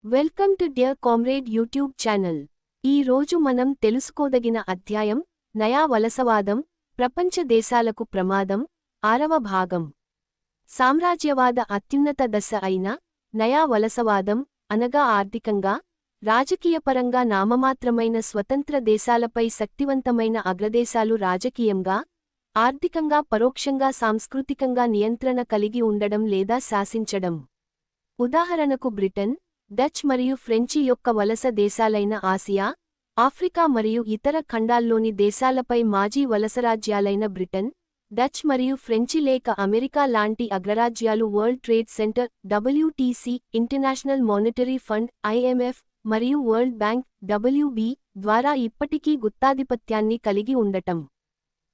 Welcome to dear comrade YouTube channel. ఈ రోజు మనం తెలుసుకోదగిన అధ్యాయం నయా వలసవాదం, ప్రపంచ దేశాలకు ప్రమాదం, 6వ భాగం. సామ్రాజ్యవాద అత్యున్నత దశ అయిన నయా వలసవాదం అనగా ఆర్థికంగా, రాజకీయపరంగా నామమాత్రమైన స్వతంత్ర దేశాలపై శక్తివంతమైన అగ్రదేశాలు రాజకీయంగా, ఆర్థికంగా పరోక్షంగా సాంస్కృతికంగా నియంత్రణ కలిగి ఉండడం లేదా శాసించడం. ఉదాహరణకు బ్రిటన్, డచ్ మరియు ఫ్రెంచి యొక్క వలస దేశాలైన ఆసియా, ఆఫ్రికా మరియు ఇతర ఖండాల్లోని దేశాలపై మాజీ వలసరాజ్యాలైన బ్రిటన్, డచ్ మరియు ఫ్రెంచి లేక అమెరికా లాంటి అగ్రరాజ్యాలు world trade center WTC, international monetary fund IMF మరియు వరల్డ్ బ్యాంక్ WB ద్వారా ఇప్పటికీ గుత్తాధిపత్యాన్ని కలిగి ఉండటం.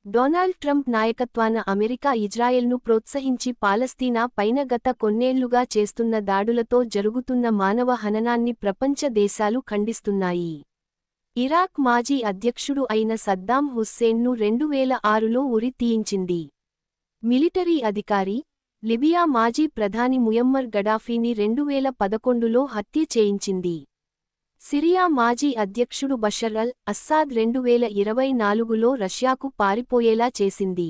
డొనాల్డ్ ట్రంప్ నాయకత్వాన అమెరికా ఇజ్రాయెల్ను ప్రోత్సహించి పాలస్తీనా పైన గత కొన్నేళ్లుగా చేస్తున్న దాడులతో జరుగుతున్న మానవ హననాన్ని ప్రపంచ దేశాలు ఖండిస్తున్నాయి. ఇరాక్ మాజీ అధ్యక్షుడు అయిన సద్దాం హుస్సేన్ను 2006లో ఉరి తీయించింది. మిలిటరీ అధికారి, లిబియా మాజీ ప్రధాని ముయమ్మర్ గడాఫీని 2011లో హత్య చేయించింది. సిరియా మాజీ అధ్యక్షుడు బషర్ అల్ అస్సాద్ 2024లో రష్యాకు పారిపోయేలా చేసింది.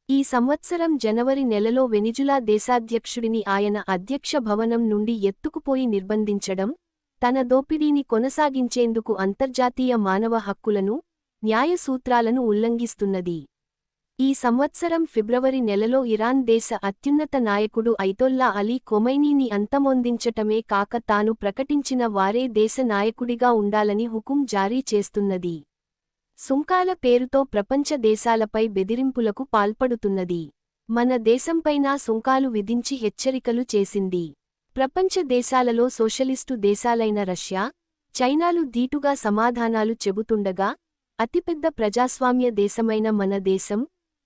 ఈ సంవత్సరం జనవరి నెలలో వెనిజులా దేశాధ్యక్షుడిని ఆయన అధ్యక్ష భవనం నుండి ఎత్తుకుపోయి నిర్బంధించడం, తన దోపిడీని కొనసాగించేందుకు అంతర్జాతీయ మానవ హక్కులను, న్యాయ సూత్రాలను ఉల్లంఘిస్తున్నది. ఈ సంవత్సరం ఫిబ్రవరి నెలలో ఇరాన్ దేశ అత్యున్నత నాయకుడు ఐతొల్లా అలీ ఖొమైనీని అంతమొందించటమే కాక తాను ప్రకటించిన వారే దేశ నాయకుడిగా ఉండాలని హుకుం జారీ చేస్తున్నది. సుంకాల పేరుతో ప్రపంచ దేశాలపై బెదిరింపులకు పాల్పడుతున్నది. మన దేశంపైనా సుంకాలు విధించి హెచ్చరికలు చేసింది. ప్రపంచ దేశాలలో సోషలిస్టు దేశాలైన రష్యా, చైనాలు ధీటుగా సమాధానాలు చెబుతుండగా, అతిపెద్ద ప్రజాస్వామ్య దేశమైన మన దేశం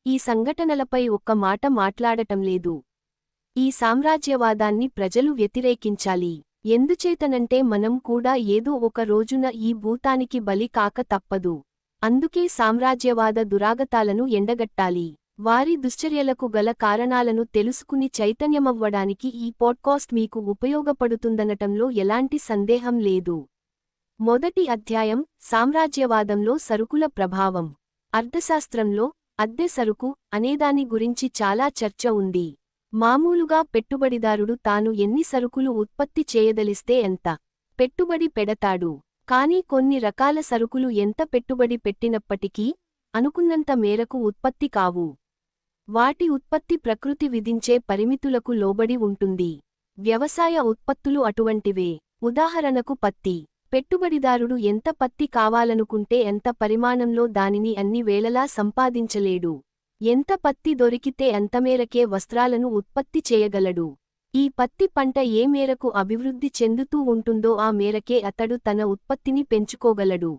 ఈ సంఘటనలపై ఒక్క మాట మాట్లాడటంలేదు. ఈ సామ్రాజ్యవాదాన్ని ప్రజలు వ్యతిరేకించాలి. ఎందుచేతనంటే మనం కూడా ఏదో ఒక రోజున ఈ భూతానికి బలి కాక తప్పదు. అందుకే సామ్రాజ్యవాద దురాగతాలను ఎండగట్టాలి. వారి దుశ్చర్యలకు గల కారణాలను తెలుసుకుని చైతన్యమవ్వడానికి ఈ పోడ్కాస్ట్ మీకు ఉపయోగపడుతుందనటంలో ఎలాంటి సందేహం లేదు. మొదటి అధ్యాయం సామ్రాజ్యవాదంలో సరుకుల ప్రభావం. అర్థశాస్త్రంలో అద్దె సరుకు అనేదాని గురించి చాలా చర్చ ఉంది. మామూలుగా పెట్టుబడిదారుడు తాను ఎన్ని సరుకులు ఉత్పత్తి చేయదలిస్తే ఎంత పెట్టుబడి పెడతాడు. కానీ కొన్ని రకాల సరుకులు ఎంత పెట్టుబడి పెట్టినప్పటికీ అనుకున్నంత మేరకు ఉత్పత్తి కావు. వాటి ఉత్పత్తి ప్రకృతి విధించే పరిమితులకు లోబడి ఉంటుంది. వ్యవసాయ ఉత్పత్తులు అటువంటివే. ఉదాహరణకు పత్తి. పెట్టుబడిదారుడు ఎంత పత్తి కావాలనుకుంటే ఎంత పరిమాణంలో దానిని అన్ని వేళలా సంపాదించలేడు. ఎంత పత్తి దొరికితే అంతమేరకే వస్త్రాలను ఉత్పత్తి చేయగలడు. ఈ పత్తి పంట ఏ మేరకు అభివృద్ధి చెందుతూ ఉంటుందో ఆ మేరకే అతడు తన ఉత్పత్తిని పెంచుకోగలడు.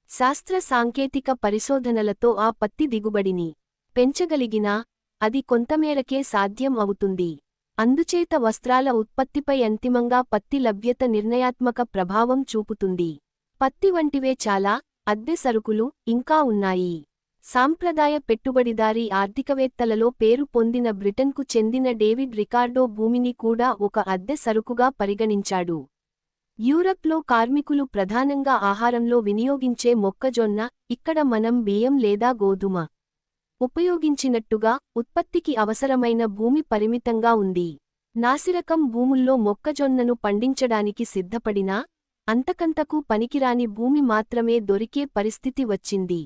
శాస్త్ర సాంకేతిక పరిశోధనలతో ఆ పత్తి దిగుబడిని పెంచగలిగినా అది కొంతమేరకే సాధ్యం అవుతుంది. అందుచేత వస్త్రాల ఉత్పత్తిపై అంతిమంగా పత్తి లభ్యత నిర్ణయాత్మక ప్రభావం చూపుతుంది. పత్తి వంటివే చాలా అద్దె సరుకులు ఇంకా ఉన్నాయి. సాంప్రదాయ పెట్టుబడిదారీ ఆర్థికవేత్తలలో పేరు పొందిన బ్రిటన్కు చెందిన డేవిడ్ రికార్డో భూమిని కూడా ఒక అద్దె సరుకుగా పరిగణించాడు. యూరప్లో కార్మికులు ప్రధానంగా ఆహారంలో వినియోగించే మొక్కజొన్న, ఇక్కడ మనం బియ్యం లేదా గోధుమ ఉపయోగించినట్టుగా ఉత్పత్తికి అవసరమైన భూమి పరిమితంగా ఉంది. నాసిరకం భూముల్లో మొక్కజొన్నను పండించడానికి సిద్ధపడినా అంతకంతకు పనికిరాని భూమి మాత్రమే దొరికే పరిస్థితి వచ్చింది.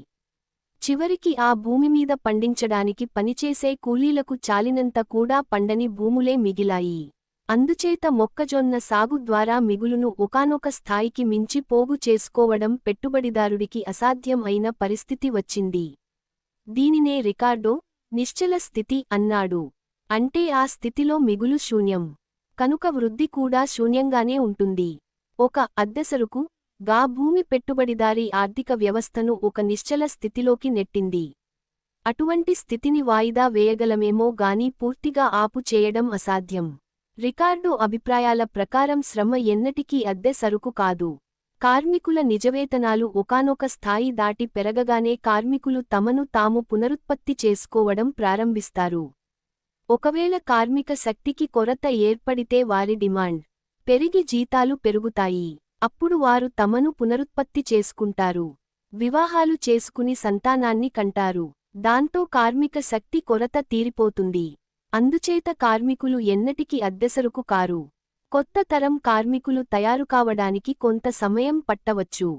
చివరికి ఆ భూమిమీద పండించడానికి పనిచేసే కూలీలకు చాలినంత కూడా పండని భూములే మిగిలాయి. అందుచేత మొక్కజొన్న సాగు ద్వారా మిగులును ఒకానొక స్థాయికి మించి పోగు చేసుకోవడం పెట్టుబడిదారుడికి అసాధ్యం అయిన పరిస్థితి వచ్చింది. దీనినే రికార్డో నిశ్చల స్థితి అన్నాడు. అంటే ఆ స్థితిలో మిగులు శూన్యం. కనుక వృద్ధి కూడా శూన్యంగానే ఉంటుంది. ఒక అద్దెసరుకు గా భూమి పెట్టుబడిదారీ ఆర్థిక వ్యవస్థను ఒక నిశ్చల స్థితిలోకి నెట్టింది. అటువంటి స్థితిని వాయిదా వేయగలమేమో గాని పూర్తిగా ఆపు చేయడం అసాధ్యం. రికార్డో అభిప్రాయాల ప్రకారం శ్రమ ఎన్నటికీ అద్దె సరుకు కాదు. కార్మికుల నిజవేతనాలు ఒకానొక స్థాయి దాటి పెరగగానే కార్మికులు తమను తాము పునరుత్పత్తి చేసుకోవడం ప్రారంభిస్తారు. ఒకవేళ కార్మిక శక్తికి కొరత ఏర్పడితే వారి డిమాండ్ పెరిగి జీతాలు పెరుగుతాయి. అప్పుడు వారు తమను పునరుత్పత్తి చేసుకుంటారు. వివాహాలు చేసుకుని సంతానాన్ని కంటారు. దాంతో కార్మిక శక్తి కొరత తీరిపోతుంది. అందుచేత కార్మికులు ఎన్నటికీ అద్దెసరుకు కారు. కొత్త తరం కార్మికులు తయారుకావడానికి కొంత సమయం పట్టవచ్చు.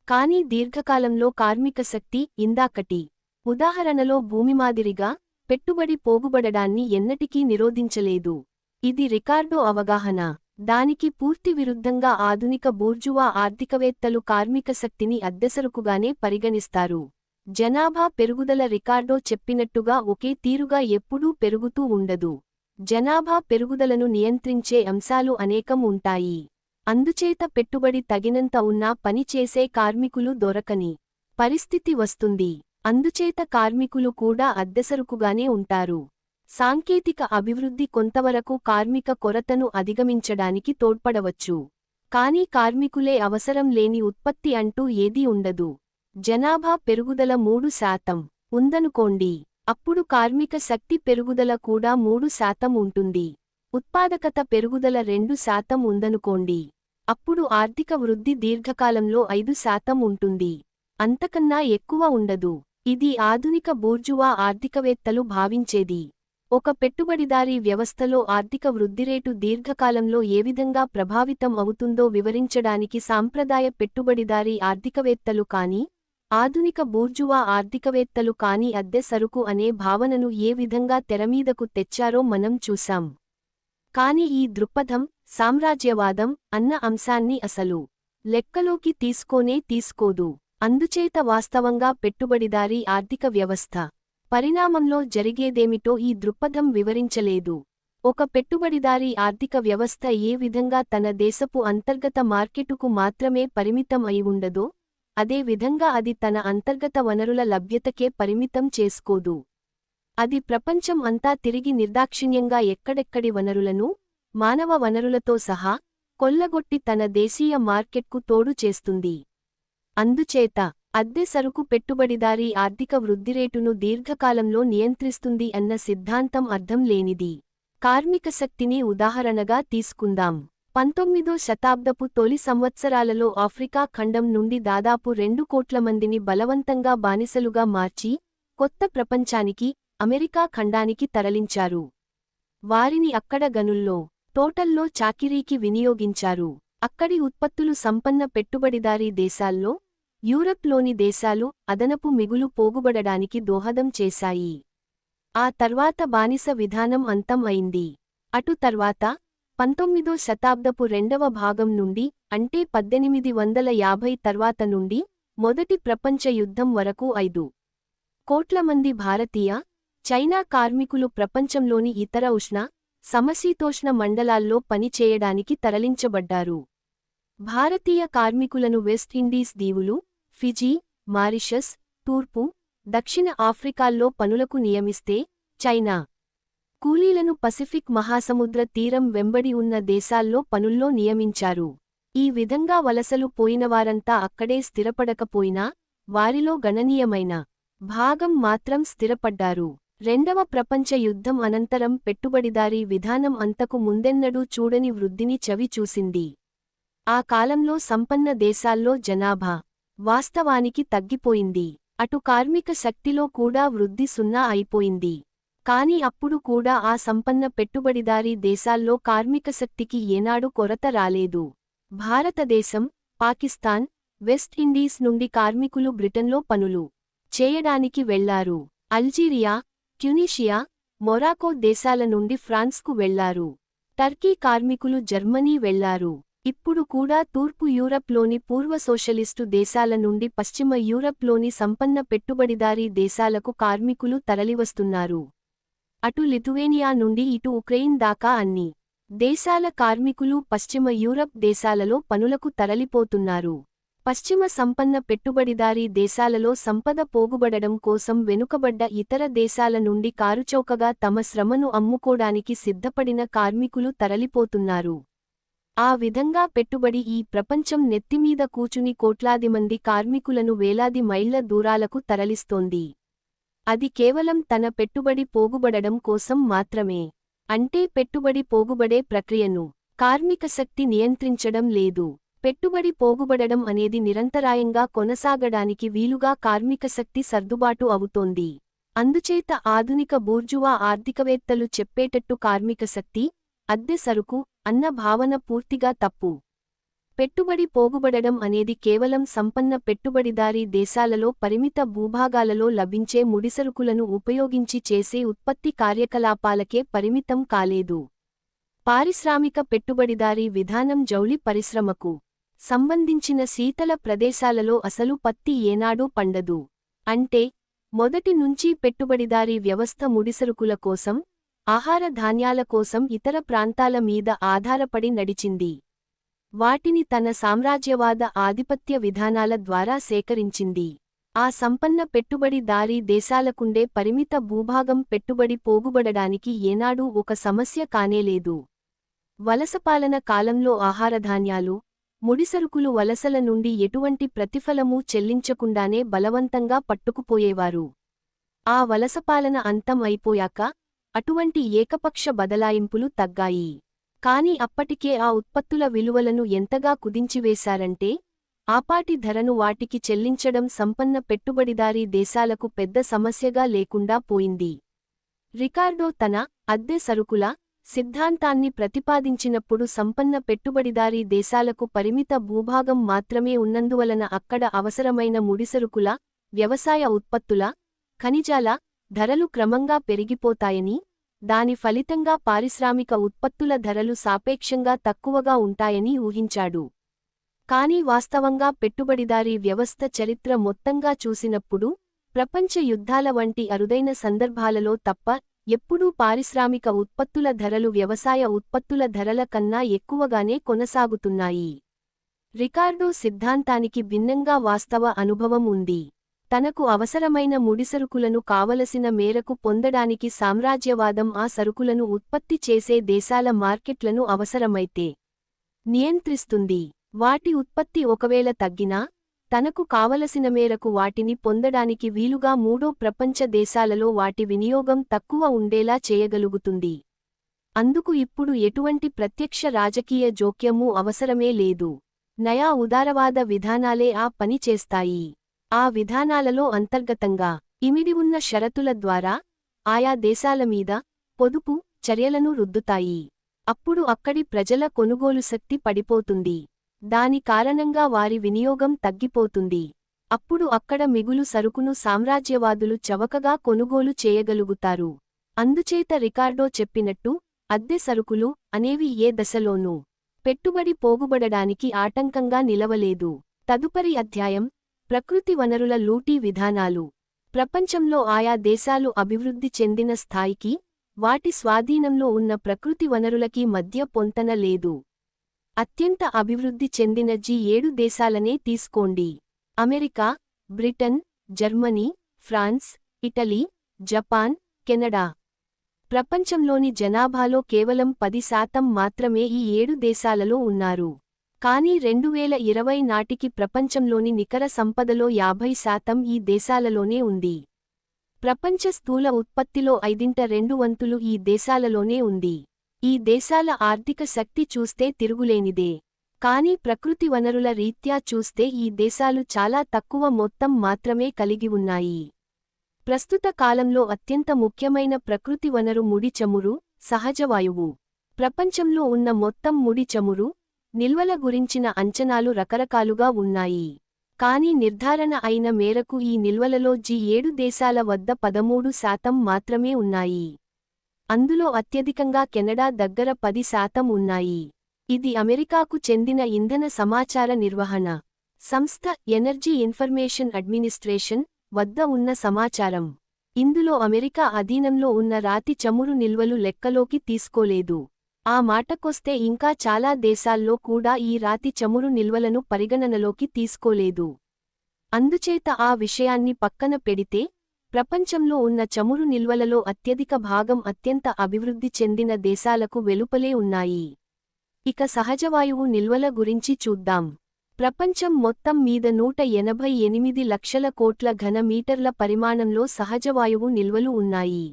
కానీ దీర్ఘకాలంలో కార్మిక శక్తి ఇందాకటి ఉదాహరణలో భూమి మాదిరిగా పెట్టుబడి పోగుబడడాన్ని ఎన్నటికీ నిరోధించలేదు. ఇది రికార్డో అవగాహన. దానికి పూర్తి విరుద్ధంగా ఆధునిక బూర్జువా ఆర్థికవేత్తలు కార్మిక శక్తిని అద్దెసరుకుగానే పరిగణిస్తారు. జనాభా పెరుగుదల రికార్డో చెప్పినట్టుగా ఒకే తీరుగా ఎప్పుడూ పెరుగుతూ ఉండదు. జనాభా పెరుగుదలను నియంత్రించే అంశాలు అనేకం ఉంటాయి. అందుచేత పెట్టుబడి తగినంత ఉన్నా పని చేసే కార్మికులు దొరకని పరిస్థితి వస్తుంది. అందుచేత కార్మికులు కూడా అద్దెసరుకుగానే ఉంటారు. సాంకేతిక అభివృద్ధి కొంతవరకు కార్మిక కొరతను అధిగమించడానికి తోడ్పడవచ్చు. కానీ కార్మికులే అవసరం లేని ఉత్పత్తి అంటూ ఏదీ ఉండదు. జనాభా పెరుగుదల 3% ఉందనుకోండి. అప్పుడు కార్మిక శక్తి పెరుగుదల కూడా 3% ఉంటుంది. ఉత్పాదకత పెరుగుదల 2% ఉందనుకోండి. అప్పుడు ఆర్థిక వృద్ధి దీర్ఘకాలంలో 5% ఉంటుంది. అంతకన్నా ఎక్కువ ఉండదు. ఇది ఆధునిక బూర్జువా ఆర్థికవేత్తలు భావించేది. ఒక పెట్టుబడిదారీ వ్యవస్థలో ఆర్థిక వృద్ధిరేటు దీర్ఘకాలంలో ఏ విధంగా ప్రభావితం అవుతుందో వివరించడానికి సాంప్రదాయ పెట్టుబడిదారీ ఆర్థికవేత్తలు కానీ, ఆధునిక బూర్జువా ఆర్థికవేత్తలు కానీ అద్దె సరుకు అనే భావనను ఏ విధంగా తెరమీదకు తెచ్చారో మనం చూశాం. కాని ఈ దృక్పథం సామ్రాజ్యవాదం అన్న అంశాన్ని అసలు లెక్కలోకి తీసుకోదు. అందుచేత వాస్తవంగా పెట్టుబడిదారీ ఆర్థిక వ్యవస్థ పరిణామంలో జరిగేదేమిటో ఈ దృక్పథం వివరించలేదు. ఒక పెట్టుబడిదారీ ఆర్థిక వ్యవస్థ ఏ విధంగా తన దేశపు అంతర్గత మార్కెటుకు మాత్రమే పరిమితం అయి ఉండదో, అదే విధంగా అది తన అంతర్గత వనరుల లభ్యతకే పరిమితం చేసుకోదు. అది ప్రపంచం అంతా తిరిగి నిర్దాక్షిణ్యంగా ఎక్కడెక్కడి వనరులను, మానవ వనరులతో సహా కొల్లగొట్టి తన దేశీయ మార్కెట్కు తోడు చేస్తుంది. అందుచేత అద్దె సరుకు పెట్టుబడిదారీ ఆర్థిక వృద్ధిరేటును దీర్ఘకాలంలో నియంత్రిస్తుంది అన్న సిద్ధాంతం అర్థం లేనిది. కార్మిక శక్తిని ఉదాహరణగా తీసుకుందాం. 19వ శతాబ్దపు తొలి సంవత్సరాలలో ఆఫ్రికా ఖండం నుండి దాదాపు 2 కోట్ల మందిని బలవంతంగా బానిసలుగా మార్చి, కొత్త ప్రపంచానికి, అమెరికా ఖండానికి తరలించారు. వారిని అక్కడ గనుల్లో, తోటల్లో చాకిరీకి వినియోగించారు. అక్కడి ఉత్పత్తులు సంపన్న పెట్టుబడిదారీ దేశాల్లో, యూరప్లోని దేశాలు అదనపు మిగులు పోగుబడడానికి దోహదం చేశాయి. ఆ తర్వాత బానిస విధానం అంతం అయింది. అటు తర్వాత 19వ శతాబ్దపు రెండవ భాగం నుండి, అంటే 1850 తర్వాత నుండి, మొదటి ప్రపంచ యుద్ధం వరకు 5 కోట్ల మంది భారతీయ, చైనా కార్మికులు ప్రపంచంలోని ఇతర ఉష్ణ, సమశీతోష్ణ మండలాల్లో పనిచేయడానికి తరలించబడ్డారు. భారతీయ కార్మికులను వెస్ట్ ఇండీస్ దీవులు, ఫిజీ, మారిషస్, తూర్పు, దక్షిణ ఆఫ్రికాల్లో పనులకు నియమిస్తే, చైనా కూలీలను పసిఫిక్ మహాసముద్ర తీరం వెంబడి ఉన్న దేశాల్లో పనుల్లో నియమించారు. ఈ విధంగా వలసలు పోయినవారంతా అక్కడే స్థిరపడకపోయినా, వారిలో గణనీయమైన భాగం మాత్రం స్థిరపడ్డారు. రెండవ ప్రపంచ యుద్ధం అనంతరం పెట్టుబడిదారీ విధానం అంతకు ముందెన్నడూ చూడని వృద్ధిని చవిచూసింది. ఆ కాలంలో సంపన్న దేశాల్లో జనాభా వాస్తవానికి తగ్గిపోయింది. అటు కార్మిక శక్తిలో కూడా వృద్ధి 0 అయిపోయింది. కాని అప్పుడు కూడా ఆ సంపన్న పెట్టుబడిదారీ దేశాల్లో కార్మిక శక్తికి ఏనాడు కొరత రాలేదు. భారతదేశం, పాకిస్తాన్, వెస్ట్ ఇండీస్ నుండి కార్మికులు బ్రిటన్లో పనులు చేయడానికి వెళ్లారు. అల్జీరియా, ట్యునీషియా, మొరాకో దేశాల నుండి ఫ్రాన్స్కు వెళ్లారు. టర్కీ కార్మికులు జర్మనీ వెళ్లారు. ఇప్పుడు కూడా తూర్పు యూరప్లోని పూర్వ సోషలిస్టు దేశాల నుండి పశ్చిమ యూరప్లోని సంపన్న పెట్టుబడిదారీ దేశాలకు కార్మికులు తరలివస్తున్నారు. అటు లిథువేనియా నుండి ఇటు ఉక్రెయిన్ దాకా అన్ని దేశాల కార్మికులు పశ్చిమ యూరప్ దేశాలలో పనులకు తరలిపోతున్నారు. పశ్చిమ సంపన్న పెట్టుబడిదారీ దేశాలలో సంపద పోగుబడడం కోసం వెనుకబడ్డ ఇతర దేశాల నుండి కారుచౌకగా తమ శ్రమను అమ్ముకోడానికి సిద్ధపడిన కార్మికులు తరలిపోతున్నారు. ఆ విధంగా పెట్టుబడి ఈ ప్రపంచం నెత్తిమీద కూచుని కోట్లాదిమంది కార్మికులను వేలాది మైళ్ల దూరాలకు తరలిస్తోంది. అది కేవలం తన పెట్టుబడి పోగుబడడం కోసం మాత్రమే. అంటే పెట్టుబడి పోగుబడే ప్రక్రియను కార్మిక శక్తి నియంత్రించడం లేదు. పెట్టుబడి పోగుబడడం అనేది నిరంతరాయంగా కొనసాగడానికి వీలుగా కార్మిక శక్తి సర్దుబాటు అవుతోంది. అందుచేత ఆధునిక బూర్జువా ఆర్థికవేత్తలు చెప్పేటట్టు కార్మిక శక్తి, అద్దె సరుకు అన్న భావన పూర్తిగా తప్పు. పెట్టుబడి పోగుబడడం అనేది కేవలం సంపన్న పెట్టుబడిదారీ దేశాలలో పరిమిత భూభాగాలలో లభించే ముడిసరుకులను ఉపయోగించి చేసే ఉత్పత్తి కార్యకలాపాలకే పరిమితం కాలేదు. పారిశ్రామిక పెట్టుబడిదారీ విధానం జౌళి పరిశ్రమకు సంబంధించిన శీతల ప్రదేశాలలో అసలు పత్తి ఏనాడూ పండదు. అంటే మొదటి నుంచి పెట్టుబడిదారీ వ్యవస్థ ముడిసరుకుల కోసం, ఆహార ధాన్యాల కోసం ఇతర ప్రాంతాల మీద ఆధారపడి నడిచింది. వాటిని తన సామ్రాజ్యవాద ఆధిపత్య విధానాల ద్వారా సేకరించింది. ఆ సంపన్న పెట్టుబడిదారీ దేశాలకుండే పరిమిత భూభాగం పెట్టుబడి పోగుబడడానికి ఏనాడూ ఒక సమస్య కానేలేదు. వలసపాలన కాలంలో ఆహారధాన్యాలు, ముడిసరుకులు వలసల నుండి ఎటువంటి ప్రతిఫలమూ చెల్లించకుండానే బలవంతంగా పట్టుకుపోయేవారు. ఆ వలసపాలన అంతం అయిపోయాక అటువంటి ఏకపక్ష బదలాయింపులు తగ్గాయి. కాని అప్పటికే ఆ ఉత్పత్తుల విలువలను ఎంతగా కుదించివేశారంటే ఆపాటి ధరను వాటికి చెల్లించడం సంపన్న పెట్టుబడిదారీ దేశాలకు పెద్ద సమస్యగా లేకుండా పోయింది. రికార్డో తన అద్దె సరుకుల సిద్ధాంతాన్ని ప్రతిపాదించినప్పుడు సంపన్న పెట్టుబడిదారీ దేశాలకు పరిమిత భూభాగం మాత్రమే ఉన్నందువలన అక్కడ అవసరమైన ముడిసరుకుల, వ్యవసాయ ఉత్పత్తుల, ఖనిజాల ధరలు క్రమంగా పెరిగిపోతాయని, దాని ఫలితంగా పారిశ్రామిక ఉత్పత్తుల ధరలు సాపేక్షంగా తక్కువగా ఉంటాయని ఊహించాడు. కాని వాస్తవంగా పెట్టుబడిదారీ వ్యవస్థ చరిత్ర మొత్తంగా చూసినప్పుడు ప్రపంచ యుద్ధాల వంటి అరుదైన సందర్భాలలో తప్ప ఎప్పుడూ పారిశ్రామిక ఉత్పత్తుల ధరలు వ్యవసాయ ఉత్పత్తుల ధరల కన్నా ఎక్కువగానే కొనసాగుతున్నాయి. రికార్డో సిద్ధాంతానికి భిన్నంగా వాస్తవ అనుభవం ఉంది. తనకు అవసరమైన ముడిసరుకులను కావలసిన మేరకు పొందడానికి సామ్రాజ్యవాదం ఆ సరుకులను ఉత్పత్తి చేసే దేశాల మార్కెట్లను అవసరమైతే నియంత్రిస్తుంది. వాటి ఉత్పత్తి ఒకవేళ తగ్గినా తనకు కావలసిన మేరకు వాటిని పొందడానికి వీలుగా మూడో ప్రపంచ దేశాలలో వాటి వినియోగం తక్కువ ఉండేలా చేయగలుగుతుంది. అందుకు ఇప్పుడు ఎటువంటి ప్రత్యక్ష రాజకీయ జోక్యమూ అవసరమే లేదు. నయా ఉదారవాద విధానాలే ఆ పని చేస్తాయి. ఆ విధానాలలో అంతర్గతంగా ఇమిడి ఉన్న షరతుల ద్వారా ఆయా దేశాలమీద పొదుపు చర్యలను రుద్దుతాయి. అప్పుడు అక్కడి ప్రజల కొనుగోలు శక్తి పడిపోతుంది. దాని కారణంగా వారి వినియోగం తగ్గిపోతుంది. అప్పుడు అక్కడ మిగులు సరుకును సామ్రాజ్యవాదులు చవకగా కొనుగోలు చేయగలుగుతారు. అందుచేత రికార్డో చెప్పినట్టు అద్దె సరుకులు అనేవి ఏ దశలోనూ పెట్టుబడి పోగుబడడానికి ఆటంకంగా నిలవలేదు. తదుపరి అధ్యాయం ప్రకృతి వనరుల లూటీ విధానాలు. ప్రపంచంలో ఆయా దేశాలు అభివృద్ధి చెందిన స్థాయికి, వాటి స్వాధీనంలో ఉన్న ప్రకృతి వనరులకి మధ్య పొంతన లేదు. అత్యంత అభివృద్ధి చెందిన G7 దేశాలనే తీసుకోండి. America, Britain, Germany, France, Italy, Japan, Canada. ప్రపంచంలోని జనాభాలో కేవలం 10% మాత్రమే ఈ 7 దేశాలలో ఉన్నారు. కానీ 2020 నాటికి ప్రపంచంలోని నికర సంపదలో 50% ఈ దేశాలలోనే ఉంది. ప్రపంచ స్థూల ఉత్పత్తిలో 2/5 ఈ దేశాలలోనే ఉంది. ఈ దేశాల ఆర్థిక శక్తి చూస్తే తిరుగులేనిదే. కానీ ప్రకృతి వనరుల రీత్యా చూస్తే ఈ దేశాలు చాలా తక్కువ మొత్తం మాత్రమే కలిగి ఉన్నాయి. ప్రస్తుత కాలంలో అత్యంత ముఖ్యమైన ప్రకృతి వనరు ముడి చమురు, సహజవాయువు. ప్రపంచంలో ఉన్న మొత్తం ముడి చమురు నిల్వల గురించిన అంచనాలు రకరకాలుగా ఉన్నాయి. కానీ నిర్ధారణ అయిన మేరకు ఈ నిల్వలలో G7 దేశాల వద్ద 13% మాత్రమే ఉన్నాయి. అందులో అత్యధికంగా కెనడా దగ్గర 10% ఉన్నాయి. ఇది అమెరికాకు చెందిన ఇంధన సమాచార నిర్వహణ సంస్థ ఎనర్జీ ఇన్ఫర్మేషన్ అడ్మినిస్ట్రేషన్ వద్ద ఉన్న సమాచారం. ఇందులో అమెరికా అధీనంలో ఉన్న రాతి చమురు నిల్వలు లెక్కలోకి తీసుకోలేదు. ఆ మాటకొస్తే ఇంకా చాలా దేశాల్లో కూడా ఈ రాతి చమురు నిల్వలను పరిగణనలోకి తీసుకోలేదు. అందుచేత ఆ విషయాన్ని పక్కన పెడితే ప్రపంచంలో ఉన్న చమురు నిల్వలలో అత్యధిక భాగం అత్యంత అభివృద్ధి చెందిన దేశాలకు వెలుపలే ఉన్నాయి. ఇక సహజవాయువు నిల్వల గురించి చూద్దాం. ప్రపంచం మొత్తం మీద 188 లక్షల కోట్ల ఘన మీటర్ల పరిమాణంలో సహజవాయువు నిల్వలు ఉన్నాయి.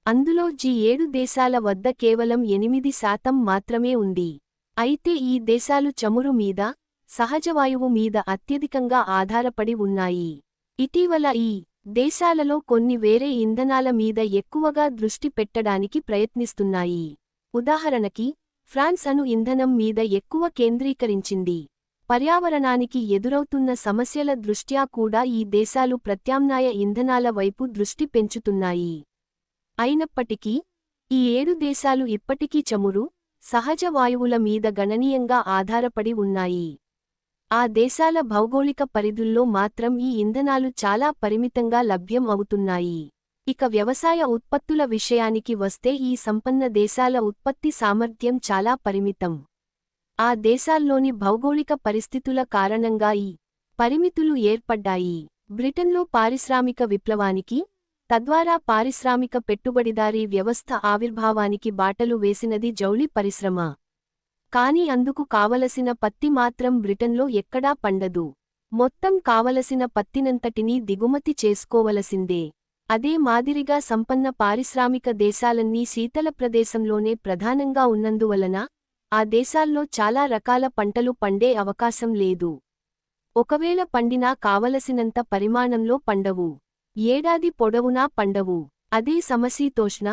అందులో G7 దేశాల వద్ద కేవలం 8% మాత్రమే ఉంది. అయితే ఈ దేశాలు చమురు మీద, సహజవాయువు మీద అత్యధికంగా ఆధారపడి ఉన్నాయి. ఇటీవల ఈ దేశాలలో కొన్ని వేరే ఇంధనాల మీద ఎక్కువగా దృష్టి పెట్టడానికి ప్రయత్నిస్తున్నాయి. ఉదాహరణకి, ఫ్రాన్స్ అణు ఇంధనం మీద ఎక్కువ కేంద్రీకరించింది. పర్యావరణానికి ఎదురవుతున్న సమస్యల దృష్ట్యా కూడా ఈ దేశాలు ప్రత్యామ్నాయ ఇంధనాల వైపు దృష్టి పెంచుతున్నాయి. అయినప్పటికీ, ఈ 7 దేశాలు ఇప్పటికీ చమురు, సహజ వాయువుల మీద గణనీయంగా ఆధారపడి ఉన్నాయి. ఆ దేశాల భౌగోళిక పరిధుల్లో మాత్రం ఈ ఇంధనాలు చాలా పరిమితంగా లభ్యం అవుతున్నాయి. ఇక వ్యవసాయ ఉత్పత్తుల విషయానికి వస్తే ఈ సంపన్న దేశాల ఉత్పత్తి సామర్థ్యం చాలా పరిమితం. ఆ దేశాల్లోని భౌగోళిక పరిస్థితుల కారణంగా ఈ పరిమితులు ఏర్పడ్డాయి. బ్రిటన్లో పారిశ్రామిక విప్లవానికి, తద్వారా పారిశ్రామిక పెట్టుబడిదారీ వ్యవస్థ ఆవిర్భావానికి బాటలు వేసినది జౌళి పరిశ్రమ. కాని అందుకు కావలసిన పత్తి మాత్రం బ్రిటన్లో ఎక్కడా పండదు. మొత్తం కావలసిన పత్తినంతటినీ దిగుమతి చేసుకోవలసిందే. అదే మాదిరిగా సంపన్న పారిశ్రామిక దేశాలన్నీ శీతల ప్రదేశంలోనే ప్రధానంగా ఉన్నందువలన ఆ దేశాల్లో చాలా రకాల పంటలు పండే అవకాశం లేదు. ఒకవేళ పండినా కావలసినంత పరిమాణంలో పండవు. ఏడాది పొడవునా పండవు. అదే సమశీతోష్ణ,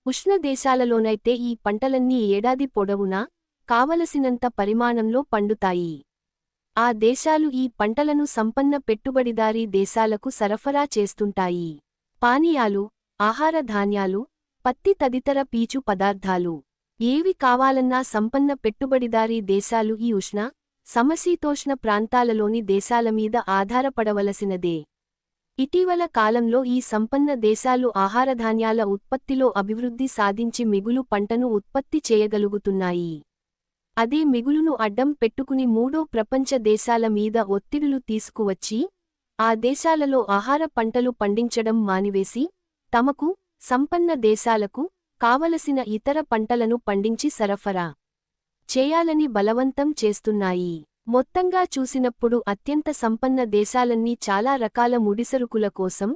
ఉష్ణ దేశాలలోనైతే ఈ పంటలన్నీ ఏడాది పొడవునా కావలసినంత పరిమాణంలో పండుతాయి. ఆ దేశాలు ఈ పంటలను సంపన్న పెట్టుబడిదారీ దేశాలకు సరఫరా చేస్తుంటాయి. పానీయాలు, ఆహార ధాన్యాలు, పత్తి తదితర పీచు పదార్థాలు ఏవి కావాలన్నా సంపన్న పెట్టుబడిదారీ దేశాలు ఈ ఉష్ణ, సమశీతోష్ణ ప్రాంతాలలోని దేశాలమీద ఆధారపడవలసినదే. ఇటీవల కాలంలో ఈ సంపన్న దేశాలు ఆహారధాన్యాల ఉత్పత్తిలో అభివృద్ధి సాధించి మిగులు పంటను ఉత్పత్తి చేయగలుగుతున్నాయి. అదే మిగులును అడ్డం పెట్టుకుని మూడో ప్రపంచ దేశాల మీద ఒత్తిడులు తీసుకువచ్చి, ఆ దేశాలలో ఆహార పంటలు పండించడం మానివేసి, తమకు, సంపన్న దేశాలకు, కావలసిన ఇతర పంటలను పండించి సరఫరా చేయాలని బలవంతం చేస్తున్నాయి. మొత్తంగా చూసినప్పుడు అత్యంత సంపన్న దేశాలన్నీ చాలా రకాల ముడిసరుకుల కోసం,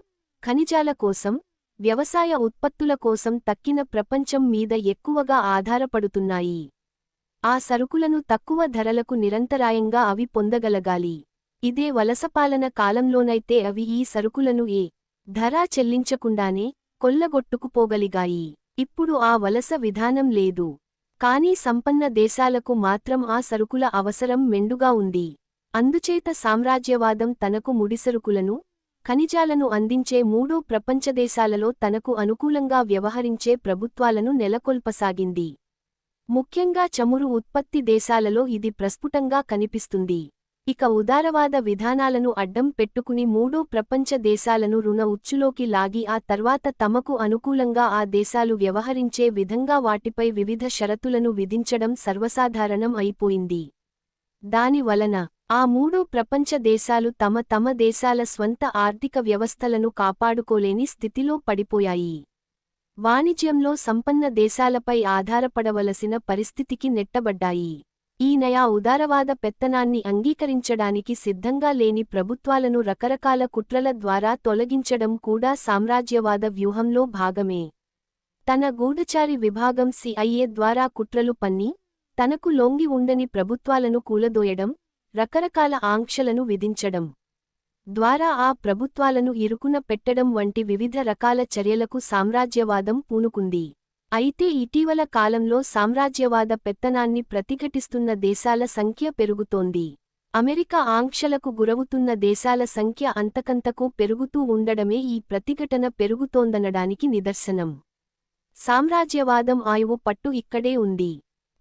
ఖనిజాల కోసం, వ్యవసాయ ఉత్పత్తుల కోసం తక్కిన ప్రపంచం మీద ఎక్కువగా ఆధారపడుతున్నాయి. ఆ సరుకులను తక్కువ ధరలకు నిరంతరాయంగా అవి పొందగలగాలి. ఇదే వలసపాలన కాలంలోనైతే అవి ఈ సరుకులను ఏ ధరా చెల్లించకుండానే కొల్లగొట్టుకుపోగలిగాయి. ఇప్పుడు ఆ వలస విధానం లేదు. కానీ సంపన్న దేశాలకు మాత్రం ఆ సరుకుల అవసరం మెండుగా ఉంది. అందుచేత సామ్రాజ్యవాదం తనకు ముడిసరుకులను, ఖనిజాలను అందించే మూడో ప్రపంచదేశాలలో తనకు అనుకూలంగా వ్యవహరించే ప్రభుత్వాలను నెలకొల్పసాగింది. ముఖ్యంగా చమురు ఉత్పత్తి దేశాలలో ఇది ప్రస్ఫుటంగా కనిపిస్తుంది. ఇక ఉదారవాద విధానాలను అడ్డం పెట్టుకుని మూడో ప్రపంచ దేశాలను రుణ ఉచ్చులోకి లాగి ఆ తర్వాత తమకు అనుకూలంగా ఆ దేశాలు వ్యవహరించే విధంగా వాటిపై వివిధ షరతులను విధించడం సర్వసాధారణం అయిపోయింది. దాని వలన ఆ మూడో ప్రపంచ దేశాలు తమ దేశాల స్వంత ఆర్థిక వ్యవస్థలను కాపాడుకోలేని స్థితిలో పడిపోయాయి. వాణిజ్యంలో సంపన్న దేశాలపై ఆధారపడవలసిన పరిస్థితికి నెట్టబడ్డాయి. ఈ నయా ఉదారవాద పెత్తనాన్ని అంగీకరించడానికి సిద్ధంగా లేని ప్రభుత్వాలను రకరకాల కుట్రల ద్వారా తొలగించడం కూడా సామ్రాజ్యవాద వ్యూహంలో భాగమే. తన గూఢచారి విభాగం CIA ద్వారా కుట్రలు పన్ని, తనకు లొంగి ఉండని ప్రభుత్వాలను కూలదోయడం, రకరకాల ఆంక్షలను విధించడం ద్వారా ఆ ప్రభుత్వాలను ఇరుకున పెట్టడం వంటి వివిధ రకాల చర్యలకు సామ్రాజ్యవాదం పూనుకుంది. అయితే ఇటీవల కాలంలో సామ్రాజ్యవాద పెత్తనాన్ని ప్రతిఘటిస్తున్న దేశాల సంఖ్య పెరుగుతోంది. అమెరికా ఆంక్షలకు గురవుతున్న దేశాల సంఖ్య అంతకంతకూ పెరుగుతూ ఉండడమే ఈ ప్రతిఘటన పెరుగుతోందనడానికి నిదర్శనం. సామ్రాజ్యవాదం ఆయువు పట్టు ఇక్కడే ఉంది.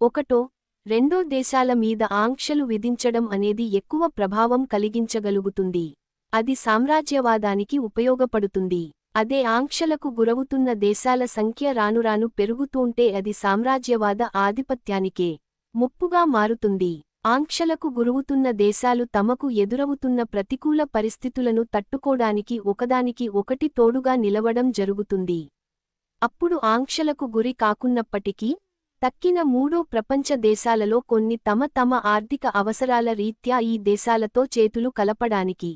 ఒకటో, రెండో దేశాల మీద ఆంక్షలు విధించడం అనేది ఎక్కువ ప్రభావం కలిగించగలుగుతుంది. అది సామ్రాజ్యవాదానికి ఉపయోగపడుతుంది. అదే ఆంక్షలకు గురవుతున్న దేశాల సంఖ్య రానురాను పెరుగుతూంటే అది సామ్రాజ్యవాద ఆధిపత్యానికే ముప్పుగా మారుతుంది. ఆంక్షలకు గురవుతున్న దేశాలు తమకు ఎదురవుతున్న ప్రతికూల పరిస్థితులను తట్టుకోడానికి ఒకదానికి ఒకటి తోడుగా నిలవడం జరుగుతుంది. అప్పుడు ఆంక్షలకు గురి కాకున్నప్పటికీ, తక్కిన మూడో ప్రపంచ దేశాలలో కొన్ని తమ ఆర్థిక అవసరాల రీత్యా ఈ దేశాలతో చేతులు కలపడానికి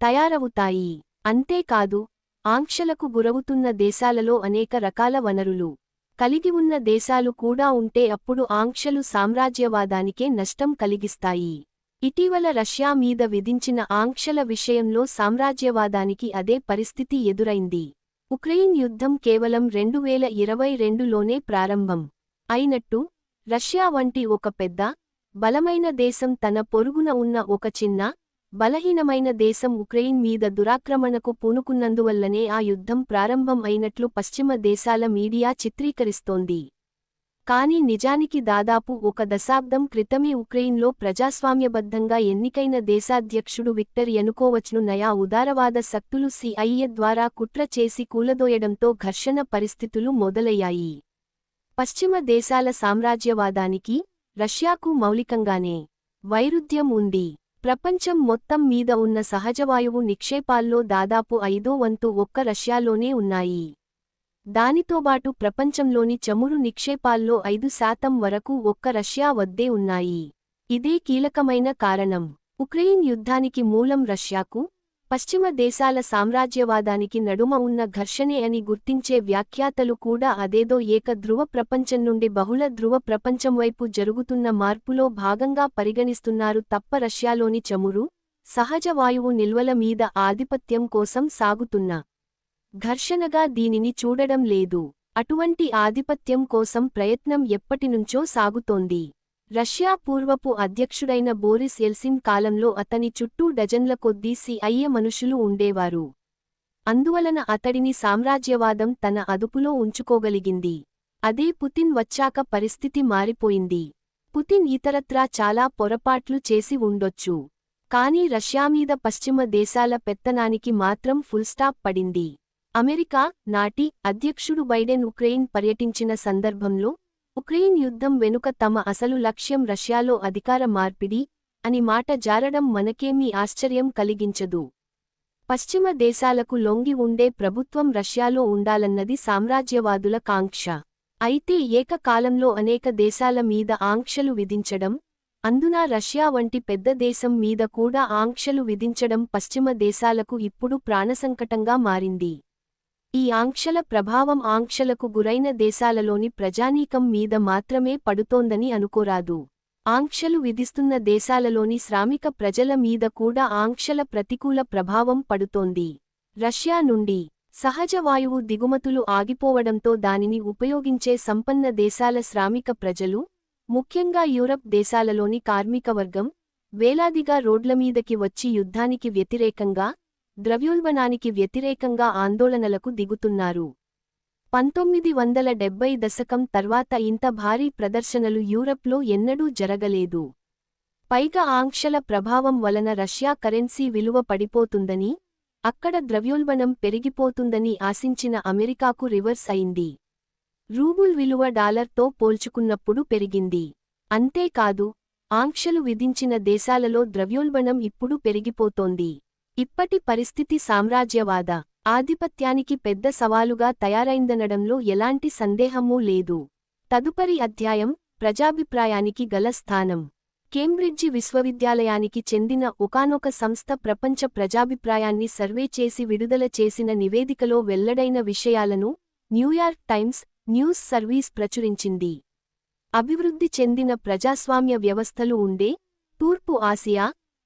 తయారవుతాయి. అంతేకాదు, ఆంక్షలకు గురవుతున్న దేశాలలో అనేక రకాల వనరులు, కలిగి ఉన్న దేశాలు కూడా ఉంటే అప్పుడు ఆంక్షలు సామ్రాజ్యవాదానికే నష్టం కలిగిస్తాయి. ఇటీవల రష్యా మీద విధించిన ఆంక్షల విషయంలో సామ్రాజ్యవాదానికి అదే పరిస్థితి ఎదురైంది. ఉక్రెయిన్ యుద్ధం కేవలం 2022లోనే ప్రారంభం అయినట్టు, రష్యా వంటి ఒక పెద్ద, బలమైన దేశం తన పొరుగున ఉన్న ఒక చిన్న, బలహీనమైన దేశం ఉక్రెయిన్ మీద దురాక్రమణకు పూనుకున్నందువల్లనే ఆ యుద్ధం ప్రారంభం అయినట్లు పశ్చిమ దేశాల మీడియా చిత్రీకరిస్తోంది. కానీ నిజానికి దాదాపు ఒక దశాబ్దం క్రితమే ఉక్రెయిన్లో ప్రజాస్వామ్యబద్ధంగా ఎన్నికైన దేశాధ్యక్షుడు విక్టర్ యనుకోవచ్ను నయా ఉదారవాద శక్తులు సిఐఏ ద్వారా కుట్ర చేసి కూలదోయడంతో ఘర్షణ పరిస్థితులు మొదలయ్యాయి. పశ్చిమ దేశాల సామ్రాజ్యవాదానికి, రష్యాకు మౌలికంగానే వైరుధ్యం ఉంది. ప్రపంచం మొత్తం మీద ఉన్న సహజవాయువు నిక్షేపాల్లో దాదాపు 5వ వంతు ఒక్క రష్యాలోనే ఉన్నాయి. దానితోబాటు ప్రపంచంలోని చమురు నిక్షేపాల్లో 5% వరకు ఒక్క రష్యా వద్దే ఉన్నాయి. ఇదే కీలకమైన కారణం. ఉక్రెయిన్ యుద్ధానికి మూలం రష్యాకు, పశ్చిమ దేశాల సామ్రాజ్యవాదానికి నడుమ ఉన్న ఘర్షణే అని గుర్తించే వ్యాఖ్యాతలు కూడా అదేదో ఏక ధృవ ప్రపంచం నుండి బహుళ ధృవ ప్రపంచం వైపు జరుగుతున్న మార్పులో భాగంగా పరిగణిస్తున్నారు తప్ప రష్యాలోని చమురు, సహజ వాయువు నిల్వల మీద ఆధిపత్యం కోసం సాగుతున్న ఘర్షణగా దీనిని చూడడం లేదు. అటువంటి ఆధిపత్యం కోసం ప్రయత్నం ఎప్పటినుంచో సాగుతోంది. రష్యా పూర్వపు అధ్యక్షుడైన బోరిస్ ఎల్సిన్ కాలంలో అతని చుట్టూ డజన్ల కొద్దీ సిఐఏ మనుషులు ఉండేవారు. అందువలన అతడిని సామ్రాజ్యవాదం తన అదుపులో ఉంచుకోగలిగింది. అదే పుతిన్ వచ్చాక పరిస్థితి మారిపోయింది. పుతిన్ ఇతరత్రా చాలా పొరపాట్లు చేసి ఉండొచ్చు. కానీ రష్యామీద పశ్చిమ దేశాల పెత్తనానికి మాత్రం ఫుల్స్టాప్ పడింది. అమెరికా నాటి అధ్యక్షుడు బైడెన్ ఉక్రెయిన్ పర్యటించిన సందర్భంలో, ఉక్రెయిన్ యుద్ధం వెనుక తమ అసలు లక్ష్యం రష్యాలో అధికార మార్పిడి అని మాట జారడం మనకేమీ ఆశ్చర్యం కలిగించదు. పశ్చిమ దేశాలకు లొంగి ఉండే ప్రభుత్వం రష్యాలో ఉండాలన్నది సామ్రాజ్యవాదుల కాంక్ష. అయితే ఏకకాలంలో అనేక దేశాల మీద ఆంక్షలు విధించడం, అందునా రష్యా వంటి పెద్ద దేశం మీద కూడా ఆంక్షలు విధించడం పశ్చిమ దేశాలకు ఇప్పుడు ప్రాణసంకటంగా మారింది. ఈ ఆంక్షల ప్రభావం ఆంక్షలకు గురైన దేశాలలోని ప్రజానీకం మీద మాత్రమే పడుతోందని అనుకోరాదు. ఆంక్షలు విధిస్తున్న దేశాలలోని శ్రామిక ప్రజల మీద కూడా ఆంక్షల ప్రతికూల ప్రభావం పడుతోంది. రష్యా నుండి సహజ వాయువు దిగుమతులు ఆగిపోవడంతో దానిని ఉపయోగించే సంపన్న దేశాల శ్రామిక ప్రజలు, ముఖ్యంగా యూరప్ దేశాలలోని కార్మికవర్గం, వేలాదిగా రోడ్లమీదకి వచ్చి యుద్ధానికి వ్యతిరేకంగా, ద్రవ్యోల్బణానికి వ్యతిరేకంగా ఆందోళనలకు దిగుతున్నారు. 1970 దశకం తర్వాత ఇంత భారీ ప్రదర్శనలు యూరప్లో ఎన్నడూ జరగలేదు. పైగా ఆంక్షల ప్రభావం వలన రష్యా కరెన్సీ విలువ పడిపోతుందని, అక్కడ ద్రవ్యోల్బణం పెరిగిపోతుందని ఆశించిన అమెరికాకు రివర్స్ అయింది. రూబుల్ విలువ డాలర్తో పోల్చుకున్నప్పుడు పెరిగింది. అంతేకాదు, ఆంక్షలు విధించిన దేశాలలో ద్రవ్యోల్బణం ఇప్పుడు పెరిగిపోతోంది. ఇప్పటి పరిస్థితి సామ్రాజ్యవాద ఆధిపత్యానికి పెద్ద సవాలుగా తయారైందనడంలో ఎలాంటి సందేహమూ లేదు. తదుపరి అధ్యాయం ప్రజాభిప్రాయానికి గల స్థానం. కేంబ్రిడ్జి విశ్వవిద్యాలయానికి చెందిన ఒకానొక సంస్థ ప్రపంచ ప్రజాభిప్రాయాన్ని సర్వే చేసి విడుదల చేసిన నివేదికలో వెల్లడైన విషయాలను న్యూయార్క్ టైమ్స్ న్యూస్ సర్వీస్ ప్రచురించింది. అభివృద్ధి చెందిన ప్రజాస్వామ్య వ్యవస్థలు ఉండే తూర్పు ఆసియా,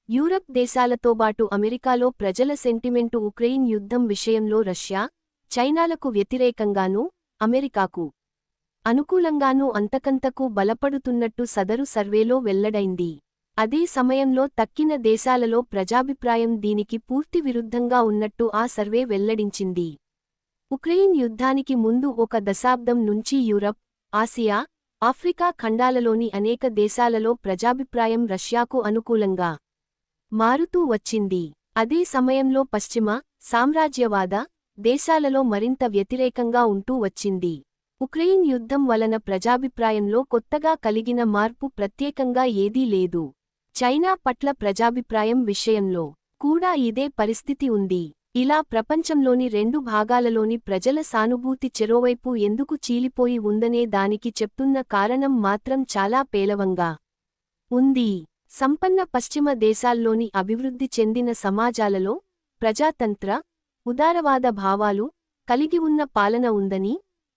యూరప్ దేశాలతోబాటు అమెరికాలో ప్రజల సెంటిమెంటు ఉక్రెయిన్ యుద్ధం విషయంలో రష్యా, చైనాలకు వ్యతిరేకంగానూ, అమెరికాకు అనుకూలంగానూ అంతకంతకూ బలపడుతున్నట్టు సదరు సర్వేలో వెల్లడైంది. అదే సమయంలో తక్కిన దేశాలలో ప్రజాభిప్రాయం దీనికి పూర్తి విరుద్ధంగా ఉన్నట్టు ఆ సర్వే వెల్లడించింది. ఉక్రెయిన్ యుద్ధానికి ముందు ఒక దశాబ్దం నుంచి యూరప్, ఆసియా, ఆఫ్రికా ఖండాలలోని అనేక దేశాలలో ప్రజాభిప్రాయం రష్యాకు అనుకూలంగా మారుతూ వచ్చింది. అదే సమయంలో పశ్చిమ సామ్రాజ్యవాద దేశాలలో మరింత వ్యతిరేకంగా ఉంటూ వచ్చింది. ఉక్రెయిన్ యుద్ధం వలన ప్రజాభిప్రాయంలో కొత్తగా కలిగిన మార్పు ప్రత్యేకంగా ఏదీ లేదు. చైనా పట్ల ప్రజాభిప్రాయం విషయంలో కూడా ఇదే పరిస్థితి ఉంది. ఇలా ప్రపంచంలోని రెండు భాగాలలోని ప్రజల సానుభూతి చెరోవైపు ఎందుకు చీలిపోయి ఉందనే దానికి చెప్తున్న కారణం మాత్రం చాలా పేలవంగా ఉంది. సంపన్న పశ్చిమ దేశాల్లోని అభివృద్ధి చెందిన సమాజాలలో ప్రజాతంత్ర, ఉదారవాద భావాలు కలిగి ఉన్న పాలన ఉందని,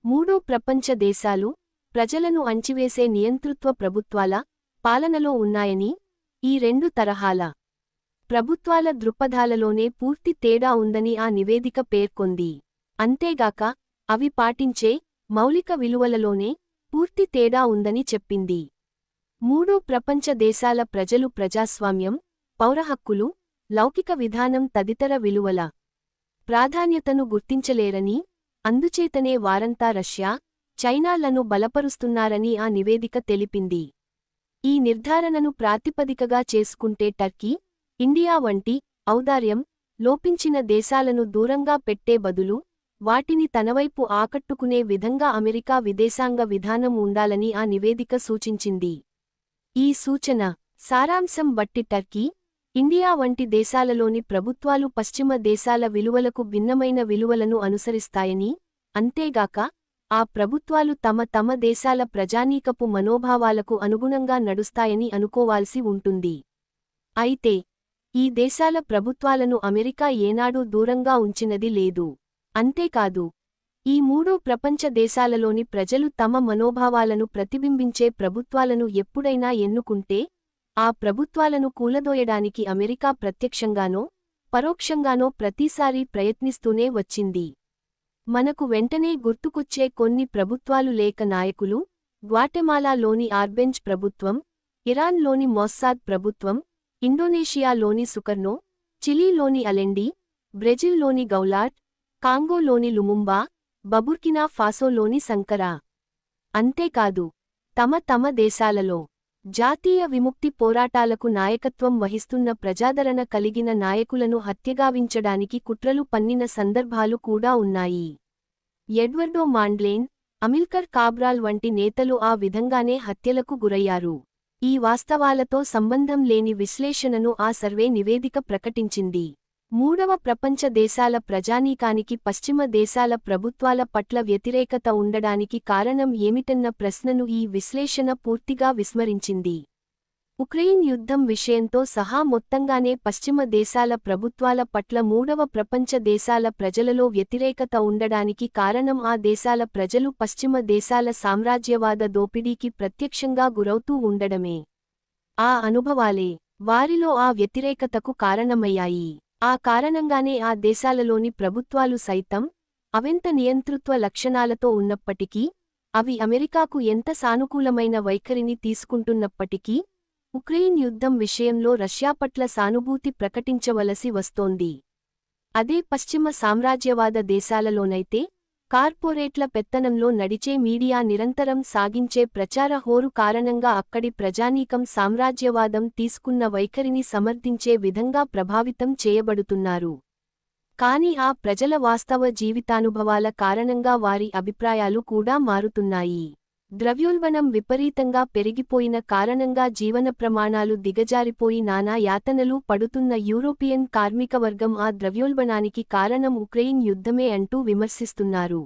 మూడో ప్రపంచ దేశాలు ప్రజలను అణచివేసే నియంతృత్వ ప్రభుత్వాల పాలనలో ఉన్నాయని, ఈ రెండు తరహాల ప్రభుత్వాల దృక్పథాలలోనే పూర్తి తేడా ఉందని ఆ నివేదిక పేర్కొంది. అంతేగాక అవి పాటించే మౌలిక విలువలలోనే పూర్తి తేడా ఉందని చెప్పింది. మూడో ప్రపంచ దేశాల ప్రజలు ప్రజాస్వామ్యం, పౌరహక్కులు, లౌకిక విధానం తదితర విలువల ప్రాధాన్యతను గుర్తించలేరని, అందుచేతనే వారంతా రష్యా, చైనాలను బలపరుస్తున్నారని ఆ నివేదిక తెలిపింది. ఈ నిర్ధారణను ప్రాతిపదికగా చేసుకుంటే టర్కీ, ఇండియా వంటి ఔదార్యం లోపించిన దేశాలను దూరంగా పెట్టే బదులు వాటిని తనవైపు ఆకట్టుకునే విధంగా అమెరికా విదేశాంగ విధానం ఉండాలని ఆ నివేదిక సూచించింది. ఈ సూచన సారాంశం బట్టి టర్కీ, ఇండియా వంటి దేశాలలోని ప్రభుత్వాలు పశ్చిమ దేశాల విలువలకు భిన్నమైన విలువలను అనుసరిస్తాయని, అంతేగాక ఆ ప్రభుత్వాలు తమ దేశాల ప్రజానీకపు మనోభావాలకు అనుగుణంగా నడుస్తాయని అనుకోవాల్సి ఉంటుంది. అయితే ఈ దేశాల ప్రభుత్వాలను అమెరికా ఏనాడూ దూరంగా ఉంచినది లేదు. అంతేకాదు, ఈ మూడో ప్రపంచ దేశాలలోని ప్రజలు తమ మనోభావాలను ప్రతిబింబించే ప్రభుత్వాలను ఎప్పుడైనా ఎన్నుకుంటే ఆ ప్రభుత్వాలను కూలదోయడానికి అమెరికా ప్రత్యక్షంగానో పరోక్షంగానో ప్రతిసారీ ప్రయత్నిస్తూనే వచ్చింది. మనకు వెంటనే గుర్తుకొచ్చే కొన్ని ప్రభుత్వాలు లేక నాయకులు: గ్వాటెమాలాలోని ఆర్బెంజ్ ప్రభుత్వం, ఇరాన్లోని మొస్సాద్ ప్రభుత్వం, ఇండోనేషియాలోని సుకర్నో, చిలీలోని అలెండీ, బ్రెజిల్లోని గౌలార్డ్, కాంగోలోని లుముంబా, బబుర్కినా ఫాసోలోని సంకరా. అంతేకాదు, తమ దేశాలలో జాతీయ విముక్తి పోరాటాలకు నాయకత్వం వహిస్తున్న ప్రజాదరణ కలిగిన నాయకులను హత్యగావించడానికి కుట్రలు పన్నిన సందర్భాలు కూడా ఉన్నాయి. ఎడ్వర్డో మాండ్లేన్, అమిల్కర్ కాబ్రాల్ వంటి నేతలు ఆ విధంగానే హత్యలకు గురయ్యారు. ఈ వాస్తవాలతో సంబంధం లేని విశ్లేషణను ఆ సర్వే నివేదిక ప్రకటించింది. మూడవ ప్రపంచ దేశాల ప్రజానీకానికి పశ్చిమ దేశాల ప్రభుత్వాల పట్ల వ్యతిరేకత ఉండడానికి కారణం ఏమిటన్న ప్రశ్నను ఈ విశ్లేషణ పూర్తిగా విస్మరించింది. ఉక్రెయిన్ యుద్ధం విషయంతో సహా మొత్తంగానే పశ్చిమ దేశాల ప్రభుత్వాల పట్ల మూడవ ప్రపంచ దేశాల ప్రజలలో వ్యతిరేకత ఉండడానికి కారణం ఆ దేశాల ప్రజలు పశ్చిమ దేశాల సామ్రాజ్యవాద దోపిడీకి ప్రత్యక్షంగా గురవుతూ ఉండడమే. ఆ అనుభవాలే వారిలో ఆ వ్యతిరేకతకు కారణమయ్యాయి. ఆ కారణంగానే ఆ దేశాలలోని ప్రభుత్వాలు సైతం అవెంత నియంతృత్వ లక్షణాలతో ఉన్నప్పటికీ, అవి అమెరికాకు ఎంత సానుకూలమైన వైఖరిని తీసుకుంటున్నప్పటికీ, ఉక్రెయిన్ యుద్ధం విషయంలో రష్యా పట్ల సానుభూతి ప్రకటించవలసి వస్తోంది. అదే పశ్చిమ సామ్రాజ్యవాద దేశాలలోనైతే కార్పొరేట్ల పెత్తనంలో నడిచే మీడియా నిరంతరం సాగించే ప్రచార హోరు కారణంగా అక్కడి ప్రజానీకం సామ్రాజ్యవాదం తీసుకున్న వైఖరిని సమర్థించే విధంగా ప్రభావితం చేయబడుతున్నారు. కాని ఆ ప్రజల వాస్తవ జీవితానుభవాల కారణంగా వారి అభిప్రాయాలు కూడా మారుతున్నాయి. ద్రవ్యోల్బణం విపరీతంగా పెరిగిపోయిన కారణంగా జీవన ప్రమాణాలు దిగజారిపోయి నానా యాతనలు పడుతున్న యూరోపియన్ కార్మికవర్గం ఆ ద్రవ్యోల్బణానికి కారణం ఉక్రెయిన్ యుద్ధమే అంటూ విమర్శిస్తున్నారు.